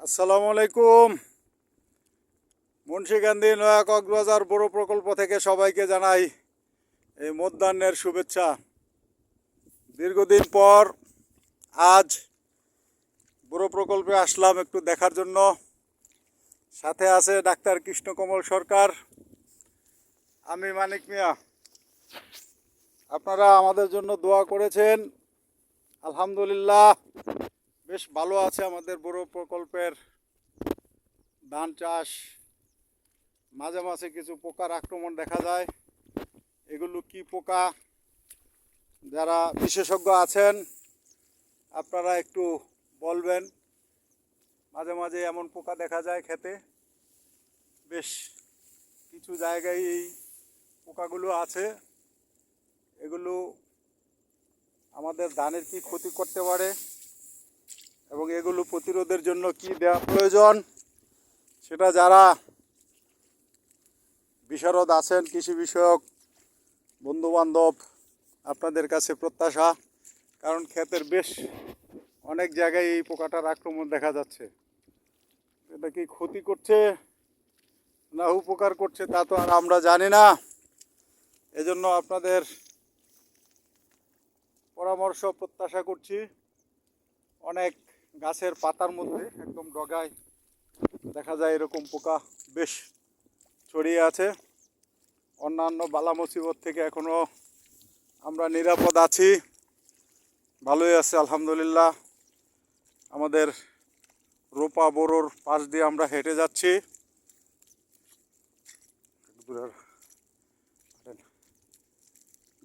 আসসালামু আলাইকুম। মুন্সিগঞ্জ নয়া কক্সবাজার বড় প্রকল্প থেকে সবাইকে জানাই এই মধ্যাহ্নের শুভেচ্ছা। দীর্ঘদিন পর আজ বড় প্রকল্পে আসলাম একটু দেখার জন্য। সাথে আছে ডাক্তার কৃষ্ণকমল সরকার, আমি মানিক মিয়া। আপনারা আমাদের জন্য দোয়া করেছেন, আলহামদুলিল্লাহ বেশ ভালো আছে আমাদের বড় প্রকল্পের ধান চাষ। মাঝে মাঝে কিছু পোকার আক্রমণ দেখা যায়। এগুলো কি পোকা, যারা বিশেষজ্ঞ আছেন আপনারা একটু বলবেন। মাঝে মাঝে এমন পোকা দেখা যায় খেতে, বেশ কিছু জায়গায় এই পোকাগুলো আছে। এগুলো আমাদের ধানের কি ক্ষতি করতে পারে এবং এগুলো প্রতিরোধের জন্য কি দেওয়া প্রয়োজন, সেটা যারা বিশারদ আছেন কৃষি বিষয়ক বন্ধুবান্ধব আপনাদের কাছে প্রত্যাশা। কারণ ক্ষেতের বেশ অনেক জায়গায় এই পোকাটার আক্রমণ দেখা যাচ্ছে। এটা কি ক্ষতি করছে না উপকার করছে তা তো আর আমরা জানি না। এজন্য আপনাদের পরামর্শ প্রত্যাশা করছি। অনেক গাছের পাতার মধ্যে একদম ডগায় দেখা যায় এরকম পোকা বেশ ছড়িয়ে আছে। অন্যান্য বালা মুসিবত থেকে এখনও আমরা নিরাপদ আছি, ভালোই আছে আলহামদুলিল্লাহ। আমাদের রোপা বোরোর পাশ দিয়ে আমরা হেঁটে যাচ্ছি।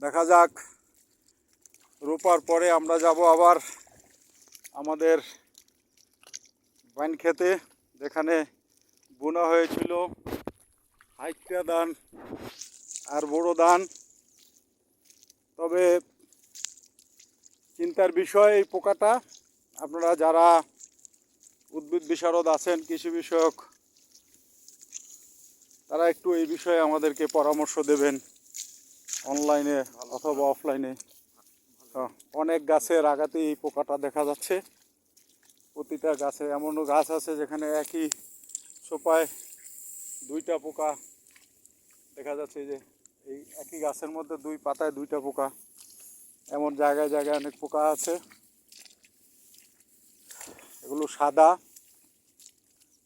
দেখা যাক, রোপার পরে আমরা যাব আবার আমাদের বাইন খেতে, যেখানে বোনা হয়েছিল হাইক্রা ধান আর বড় ধান। তবে চিন্তার বিষয় এই পোকাটা। আপনারা যারা উদ্ভিদ বিশারদ আছেন কৃষি বিষয়ক, তারা একটু এই বিষয়ে আমাদেরকে পরামর্শ দেবেন, অনলাইনে অথবা অফলাইনে। অনেক গাছের আগাতেই এই পোকাটা দেখা যাচ্ছে। প্রতিটা গাছে, এমনও গাছ আছে যেখানে একই সোপায় দুইটা পোকা দেখা যাচ্ছে। যে এই একই গাছের মধ্যে দুই পাতায় দুইটা পোকা, এমন জায়গায় জায়গায় অনেক পোকা আছে। এগুলো সাদা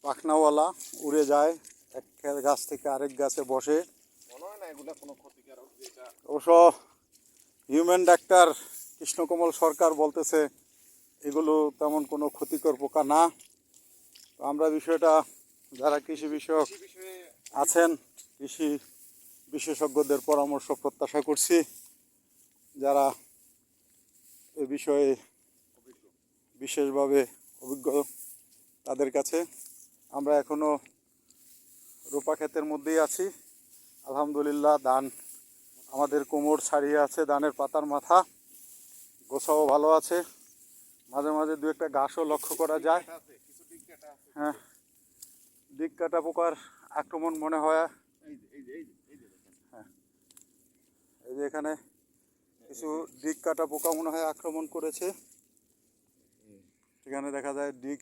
পাখনাওয়ালা, উড়ে যায় এক গাছ থেকে আরেক গাছে বসে। অবশ্য হিউম্যান ডাক্তার কৃষ্ণকমল সরকার বলতেছে এগুলো তেমন কোনো ক্ষতিকর পোকা না। তো আমরা বিষয়টা যারা কৃষি বিষয়ক আছেন, কৃষি বিশেষজ্ঞদের পরামর্শ প্রত্যাশা করছি, যারা এ বিষয়ে বিশেষভাবে অভিজ্ঞ তাদের কাছে। আমরা এখনও রোপা ক্ষেতের মধ্যেই আছি আলহামদুলিল্লাহ। ধান আমাদের কোমর ছাড়িয়ে আছে, ধানের পাতার মাথা গোছাও ভালো আছে। মাঝে মাঝে দু একটা ঘাসও লক্ষ্য করা যায়। হ্যাঁ, দিক কাটা পোকার আক্রমণ মনে হয়। হ্যাঁ, এই যে এখানে কিছু দিক কাটা পোকা মনে হয় আক্রমণ করেছে। এখানে দেখা যায় দিক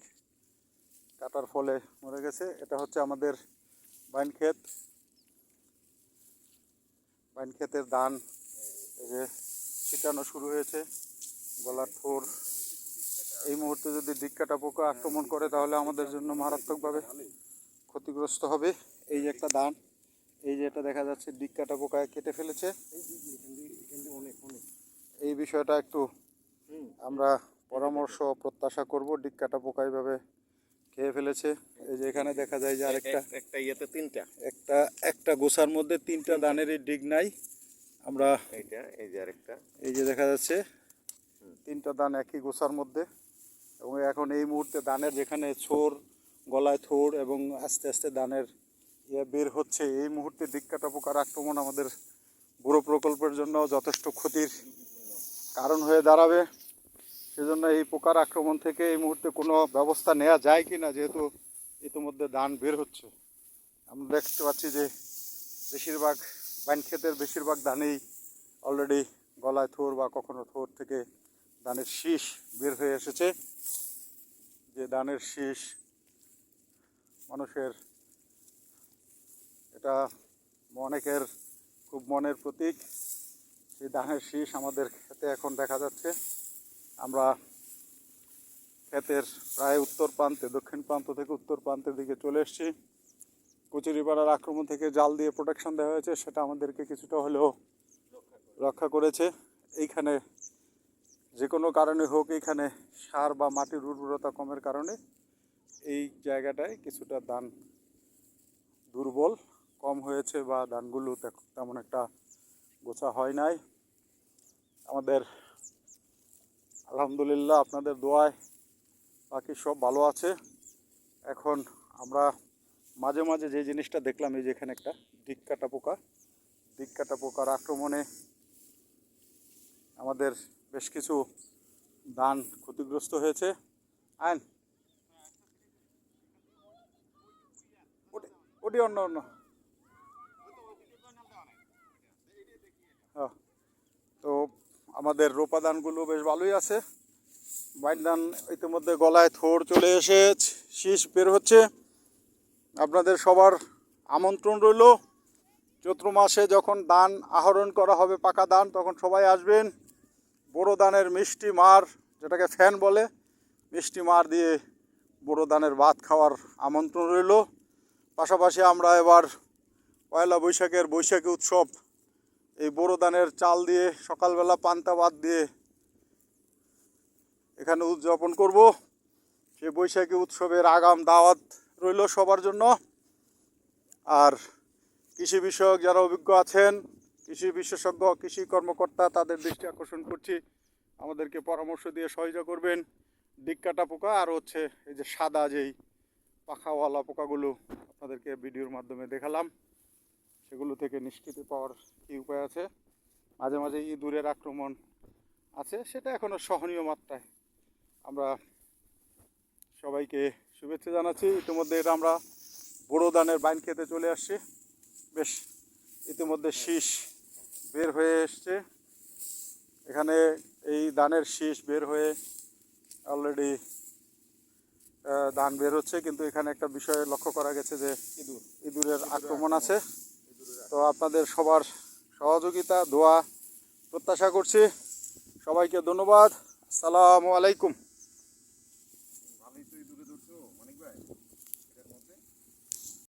কাটার ফলে মরে গেছে। এটা হচ্ছে আমাদের বাইন ক্ষেত। বাইন ক্ষেতের ধান এই যে ছিটানো শুরু হয়েছে, গলার থোর। এই মুহূর্তে যদি দিক কাটা পোকা আক্রমণ করে তাহলে আমাদের জন্য মারাত্মকভাবে ক্ষতিগ্রস্ত হবে। এই যে একটা ধান, এই যে এটা দেখা যাচ্ছে দিক কাটা পোকায় কেটে ফেলেছে। এই বিষয়টা একটু আমরা পরামর্শ প্রত্যাশা করব। দিক কাটা পোকা এইভাবে খেয়ে ফেলেছে। এই যে এখানে দেখা যায় যে আরেকটা ইয়েতে তিনটা, একটা গোছার মধ্যে তিনটা ধানেরই ডিগ নাই। আমরা এই যে দেখা যাচ্ছে তিনটা ধান একই গোছার মধ্যে। এবং এখন এই মুহূর্তে ধানের যেখানে ছোর, গলায় থোড় এবং আস্তে আস্তে ধানের বের হচ্ছে, এই মুহূর্তে দিক কাটা পোকার আক্রমণ আমাদের বুড়ো প্রকল্পের জন্য যথেষ্ট ক্ষতির কারণ হয়ে দাঁড়াবে। সেজন্য এই পোকার আক্রমণ থেকে এই মুহূর্তে কোনো ব্যবস্থা নেওয়া যায় কি না, যেহেতু ইতিমধ্যে ধান বের হচ্ছে। আমরা দেখতে পাচ্ছি যে বেশিরভাগ বাইন ক্ষেতের বেশিরভাগ ধানেই অলরেডি গলায় থোর বা কখনো থোর থেকে ধানের শীষ বের হয়ে এসেছে। যে ধানের শীষ মানুষের এটা অনেকের খুব মনের প্রতীক। সেই ধানের শীষ আমাদের ক্ষেতে এখন দেখা যাচ্ছে। আমরা ক্ষেতের প্রায় উত্তর প্রান্তে, দক্ষিণ প্রান্ত থেকে উত্তর প্রান্তের দিকে চলে এসেছি। কচুরিপাড়ার আক্রমণ থেকে জাল দিয়ে প্রোটেকশন দেওয়া হয়েছে, সেটা আমাদেরকে কিছুটা হলেও রক্ষা করেছে। এইখানে যে কোনো কারণে হোক, এইখানে সার বা মাটির উর্বরতা কমের কারণে এই জায়গাটায় কিছুটা ধান দুর্বল কম হয়েছে, বা ধানগুলো তেমন একটা গোছা হয় নাই। আমাদের আলহামদুলিল্লাহ আপনাদের দোয়ায় বাকি সব ভালো আছে। এখন আমরা মাঝে মাঝে যে জিনিসটা দেখলাম, এই যে এখানে একটা দিক কাটা পোকার আক্রমণে আমাদের বেশ কিছু ধান ক্ষতিগ্রস্ত হয়েছে। আইন ওটি অন্য অন্য তো আমাদের রোপা ধানগুলো বেশ ভালোই আছে। বাইন ধান ইতিমধ্যে গলায় থোড় চলে এসে শীষ বের হচ্ছে। আপনাদের সবার আমন্ত্রণ রইল, চৈত্র মাসে যখন ধান আহরণ করা হবে পাকা ধান, তখন সবাই আসবেন। বোরো ধানের মিষ্টি মার, যেটাকে ফ্যান বলে, মিষ্টি মার দিয়ে বোরো ধানের ভাত খাওয়ার আমন্ত্রণ রইল। পাশাপাশি আমরা এবার পয়লা বৈশাখের বৈশাখী উৎসব এই বোরো ধানের চাল দিয়ে সকালবেলা পান্তা ভাত দিয়ে এখানে উদযাপন করব। সেই বৈশাখী উৎসবের আগাম দাওয়াত রইল সবার জন্য। আর কৃষি বিষয়ক যারা অভিজ্ঞ আছেন, কৃষি বিশেষজ্ঞ, কৃষি কর্মকর্তা, তাদের দৃষ্টি আকর্ষণ করছি, আমাদেরকে পরামর্শ দিয়ে সহায়তা করবেন। দিক কাটা পোকা আর হচ্ছে এই যে সাদা যেই পাখাওয়ালা পোকাগুলো আপনাদেরকে ভিডিওর মাধ্যমে দেখালাম, সেগুলো থেকে নিষ্কৃতি পাওয়ার কী উপায় আছে। মাঝে মাঝে ইঁদুরের আক্রমণ আছে, সেটা এখনও সহনীয় মাত্রায়। আমরা সবাইকে শুভেচ্ছা জানাচ্ছি। ইতিমধ্যে এটা আমরা বোরো ধানের বাইন খেতে চলে আসছি। বেশ ইতিমধ্যে শীষ বের হয়ে এসছে। এখানে এই ধানের শীষ বের হয়ে অলরেডি ধান বের হচ্ছে, কিন্তু এখানে একটা বিষয় লক্ষ্য করা গেছে যে ইঁদুরের আক্রমণ আছে। তো আপনাদের সবার সহযোগিতা, দোয়া প্রত্যাশা করছি। সবাইকে ধন্যবাদ। আসসালামু আলাইকুম।